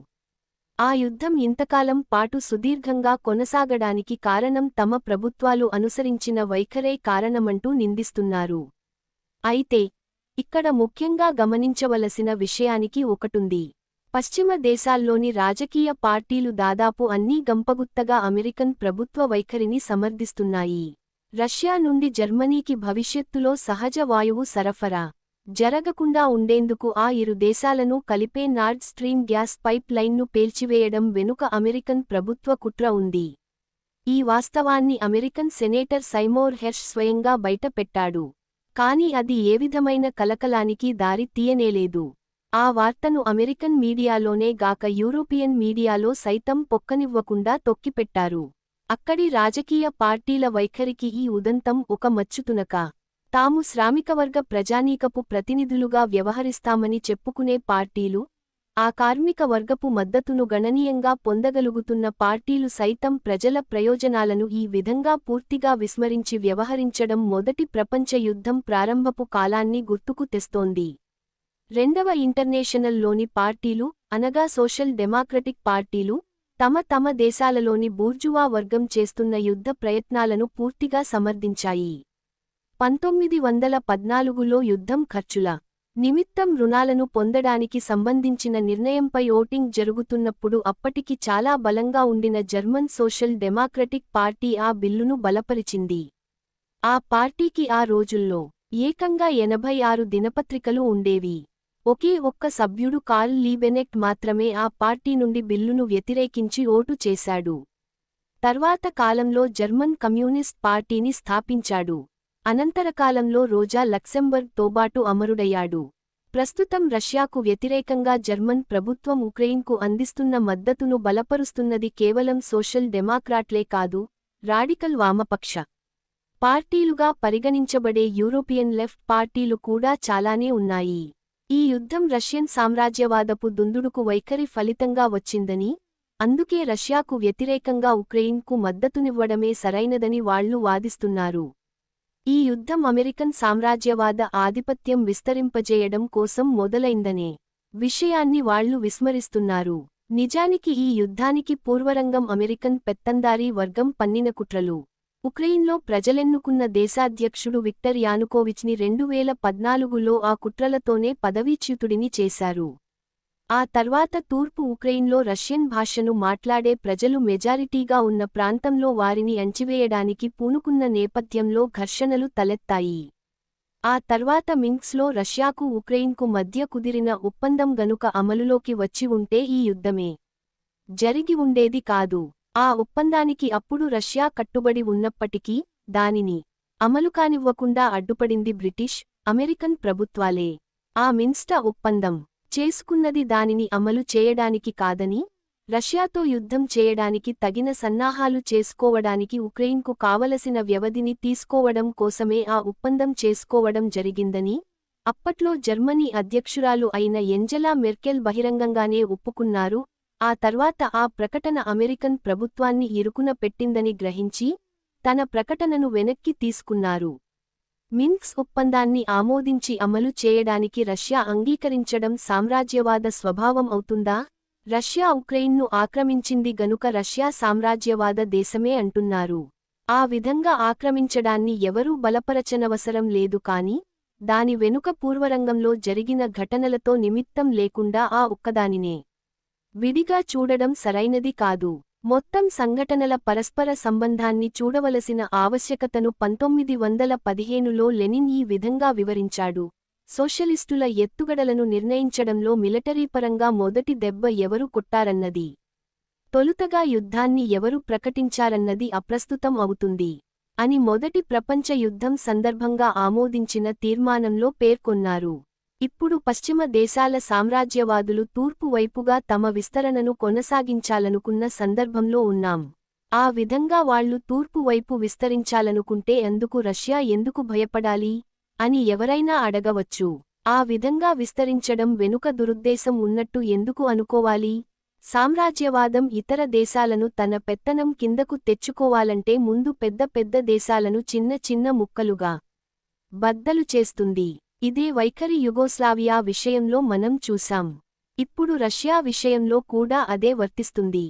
ఆ యుద్ధం ఇంతకాలం పాటు సుదీర్ఘంగా కొనసాగడానికి కారణం తమ ప్రభుత్వాలు అనుసరించిన వైఖరే కారణమంటూ నిందిస్తున్నారు. అయితే ఇక్కడ ముఖ్యంగా గమనించవలసిన విషయానికి ఒకటుంది. పశ్చిమ దేశాల్లోని రాజకీయ పార్టీలు దాదాపు అన్నీ గంపగుత్తగా అమెరికన్ ప్రభుత్వ వైఖరిని సమర్థిస్తున్నాయి. రష్యా నుండి జర్మనీకి భవిష్యత్తులో సహజ వాయువు సరఫరా జరగకుండా ఉండేందుకు ఆ ఇరు దేశాలను కలిపే నార్డ్ స్ట్రీమ్ గ్యాస్ పైప్ లైన్ను పేల్చివేయడం వెనుక అమెరికన్ ప్రభుత్వ కుట్ర ఉంది. ఈ వాస్తవాన్ని అమెరికన్ సెనేటర్ సైమోర్ హెర్ష్ స్వయంగా బయటపెట్టాడు. కాని అది ఏ విధమైన కలకలానికి దారి తీయనేలేదు. ఆ వార్తను అమెరికన్ మీడియాలోనే గాక యూరోపియన్ మీడియాలో సైతం పొక్కనివ్వకుండా తొక్కిపెట్టారు. అక్కడి రాజకీయ పార్టీల వైఖరికి ఈ ఉదంతం ఒక మచ్చుతునక. తాము శ్రామికవర్గ ప్రజానీకపు ప్రతినిధులుగా వ్యవహరిస్తామని చెప్పుకునే పార్టీలు, ఆ కార్మిక వర్గపు మద్దతును గణనీయంగా పొందగలుగుతున్న పార్టీలు సైతం ప్రజల ప్రయోజనాలను ఈ విధంగా పూర్తిగా విస్మరించి వ్యవహరించడం మొదటి ప్రపంచ యుద్ధం ప్రారంభపు కాలాన్ని గుర్తుకు తెస్తోంది. రెండవ ఇంటర్నేషనల్లోని పార్టీలు, అనగా సోషల్ డెమోక్రటిక్ పార్టీలు, తమ దేశాలలోని బూర్జువా వర్గం చేస్తున్న యుద్ధ ప్రయత్నాలను పూర్తిగా సమర్థించాయి. 1914లో యుద్ధం ఖర్చుల నిమిత్తం రుణాలను పొందడానికి సంబంధించిన నిర్ణయంపై ఓటింగ్ జరుగుతున్నప్పుడు అప్పటికి చాలా బలంగా ఉండిన జర్మన్ సోషల్ డెమోక్రటిక్ పార్టీ ఆ బిల్లును బలపరిచింది. ఆ పార్టీకి ఆ రోజుల్లో ఏకంగా 86 దినపత్రికలు ఉండేవి. ఒకే ఒక్క సభ్యుడు కార్ల్ లీబెనెక్ట్ మాత్రమే ఆ పార్టీ నుండి బిల్లును వ్యతిరేకించి ఓటు చేశాడు. తర్వాత కాలంలో జర్మన్ కమ్యూనిస్ట్ పార్టీని స్థాపించాడు. అనంతరకాలంలో రోజా లక్సెంబర్గ్ తోబాటు అమరుడయ్యాడు. ప్రస్తుతం రష్యాకు వ్యతిరేకంగా జర్మన్ ప్రభుత్వం ఉక్రెయిన్కు అందిస్తున్న మద్దతును బలపరుస్తున్నది కేవలం సోషల్ డెమోక్రాట్లే కాదు, రాడికల్ వామపక్ష పార్టీలుగా పరిగణించబడే యూరోపియన్ లెఫ్ట్ పార్టీలు కూడా చాలానే ఉన్నాయి. ఈ యుద్ధం రష్యన్ సామ్రాజ్యవాదపు దుందుడుకు వైఖరి ఫలితంగా వచ్చిందని, అందుకే రష్యాకు వ్యతిరేకంగా ఉక్రెయిన్కు మద్దతునివ్వడమే సరైనదని వాళ్లు వాదిస్తున్నారు. ఈ యుద్ధం అమెరికన్ సామ్రాజ్యవాద ఆధిపత్యం విస్తరింపజేయడం కోసం మొదలైందనే విషయాన్ని వాళ్లు విస్మరిస్తున్నారు. నిజానికి ఈ యుద్ధానికి పూర్వరంగం అమెరికన్ పెత్తందారీ వర్గం పన్నిన కుట్రలు. ఉక్రెయిన్లో ప్రజలెన్నుకున్న దేశాధ్యక్షుడు విక్టర్ యానుకోవిచ్ని 2014లో ఆ కుట్రలతోనే పదవీచ్యుతుడిని చేశారు. ఆ తర్వాత తూర్పు ఉక్రెయిన్లో రష్యన్ భాషను మాట్లాడే ప్రజలు మెజారిటీగా ఉన్న ప్రాంతంలో వారిని అణచివేయడానికి పూనుకున్న నేపథ్యంలో ఘర్షణలు తలెత్తాయి. ఆ తర్వాత మిన్స్క్లో రష్యాకు ఉక్రెయిన్కు మధ్య కుదిరిన ఒప్పందం గనుక అమలులోకి వచ్చి ఉంటే ఈ యుద్ధమే జరిగి ఉండేది కాదు. ఆ ఒప్పందానికి అప్పుడు రష్యా కట్టుబడి ఉన్నప్పటికీ, దానిని అమలు కానివ్వకుండా అడ్డుపడింది బ్రిటిష్, అమెరికన్ ప్రభుత్వాలే. ఆ మిన్స్క్ ఒప్పందం చేసుకున్నది దానిని అమలు చేయడానికి కాదని, రష్యాతో యుద్ధం చేయడానికి తగిన సన్నాహాలు చేసుకోవడానికి ఉక్రెయిన్కు కావలసిన వ్యవధిని తీసుకోవడం కోసమే ఆ ఒప్పందం చేసుకోవడం జరిగిందని, అప్పట్లో జర్మనీ అధ్యక్షురాలు అయిన ఏంజెలా మెర్కెల్ బహిరంగంగానే ఒప్పుకున్నారు. ఆ తర్వాత ఆ ప్రకటన అమెరికన్ ప్రభుత్వాన్ని ఇరుకున పెట్టిందని గ్రహించి, తన ప్రకటనను వెనక్కి తీసుకున్నారు. మిన్స్క్ ఒప్పందాన్ని ఆమోదించి అమలు చేయడానికి రష్యా అంగీకరించడం సామ్రాజ్యవాద స్వభావం అవుతుందా? రష్యా ఉక్రెయిన్ను ఆక్రమించింది గనుక రష్యా సామ్రాజ్యవాద దేశమే అంటున్నారు. ఆ విధంగా ఆక్రమించడాన్ని ఎవరూ బలపరచనవసరం లేదు కాని, దాని వెనుక పూర్వరంగంలో జరిగిన ఘటనలతో నిమిత్తం లేకుండా ఆ ఒక్కదానినే విడిగా చూడడం సరైనది కాదు. మొత్తం సంఘటనల పరస్పర సంబంధాన్ని చూడవలసిన ఆవశ్యకతను 1915లో లెనిన్ ఈ విధంగా వివరించాడు. సోషలిస్టుల ఎత్తుగడలను నిర్ణయించడంలో మిలిటరీపరంగా మొదటి దెబ్బ ఎవరు కొట్టారన్నది, తొలుతగా యుద్ధాన్ని ఎవరు ప్రకటించారన్నది అప్రస్తుతం అవుతుంది అని మొదటి ప్రపంచ యుద్ధం సందర్భంగా ఆమోదించిన తీర్మానంలో పేర్కొన్నారు. ఇప్పుడు పశ్చిమ దేశాల సామ్రాజ్యవాదులు తూర్పు వైపుగా తమ విస్తరణను కొనసాగించాలనుకున్న సందర్భంలో ఉన్నాం. ఆ విధంగా వాళ్లు తూర్పు వైపు విస్తరించాలనుకుంటే అందుకు రష్యా ఎందుకు భయపడాలి అని ఎవరైనా అడగవచ్చు. ఆ విధంగా విస్తరించడం వెనుక దురుద్దేశం ఉన్నట్టు ఎందుకు అనుకోవాలి? సామ్రాజ్యవాదం ఇతర దేశాలను తన పెత్తనం కిందకు తెచ్చుకోవాలంటే ముందు పెద్ద పెద్ద దేశాలను చిన్న చిన్న ముక్కలుగా బద్దలు చేస్తుంది. ఇదే వైఖరి యుగోస్లావియా విషయంలో మనం చూశాం. ఇప్పుడు రష్యా విషయంలో కూడా అదే వర్తిస్తుంది.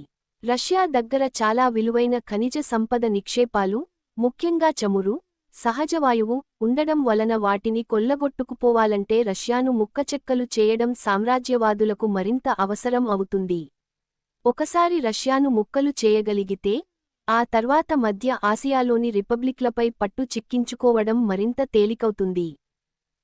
రష్యా దగ్గర చాలా విలువైన ఖనిజ సంపద నిక్షేపాలు, ముఖ్యంగా చమురు, సహజవాయువు ఉండడం వలన వాటిని కొల్లగొట్టుకుపోవాలంటే రష్యాను ముక్కచెక్కలు చేయడం సామ్రాజ్యవాదులకు మరింత అవసరం అవుతుంది. ఒకసారి రష్యాను ముక్కలు చేయగలిగితే, ఆ తర్వాత మధ్య ఆసియాలోని రిపబ్లిక్లపై పట్టు చిక్కించుకోవడం మరింత తేలికవుతుంది.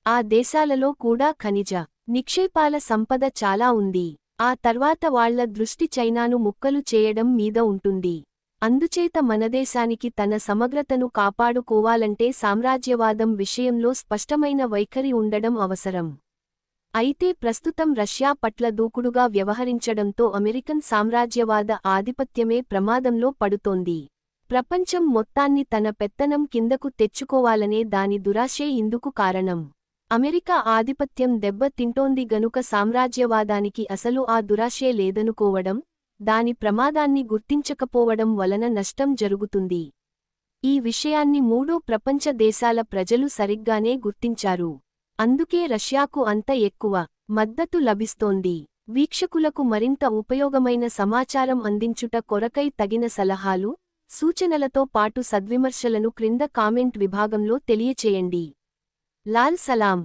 ఆ దేశాలలో కూడా ఖనిజ నిక్షేపాల సంపద చాలా ఉంది. ఆ తర్వాత వాళ్ల దృష్టి చైనాను ముక్కలు చేయడం మీద ఉంటుంది. అందుచేత మనదేశానికి తన సమగ్రతను కాపాడుకోవాలంటే సామ్రాజ్యవాదం విషయంలో స్పష్టమైన వైఖరి ఉండడం అవసరం. అయితే ప్రస్తుతం రష్యా పట్ల దూకుడుగా వ్యవహరించడంతో అమెరికన్ సామ్రాజ్యవాద ఆధిపత్యమే ప్రమాదంలో పడుతోంది. ప్రపంచం మొత్తాన్ని తన పెత్తనం కిందకు తెచ్చుకోవాలనే దాని దురాశే ఇందుకు కారణం. అమెరికా ఆధిపత్యం దెబ్బ తింటోంది గనుక సామ్రాజ్యవాదానికి అసలు ఆ దురాశే లేదనుకోవడం, దాని ప్రమాదాన్ని గుర్తించకపోవడం వలన నష్టం జరుగుతుంది. ఈ విషయాన్ని మూడో ప్రపంచ దేశాల ప్రజలు సరిగ్గానే గుర్తించారు. అందుకే రష్యాకు అంత ఎక్కువ మద్దతు లభిస్తోంది. వీక్షకులకు మరింత ఉపయోగమైన సమాచారం అందించుట కొరకై తగిన సలహాలు, సూచనలతో పాటు సద్విమర్శలను క్రింద కామెంట్ విభాగంలో తెలియచేయండి. లాల్ సలాం.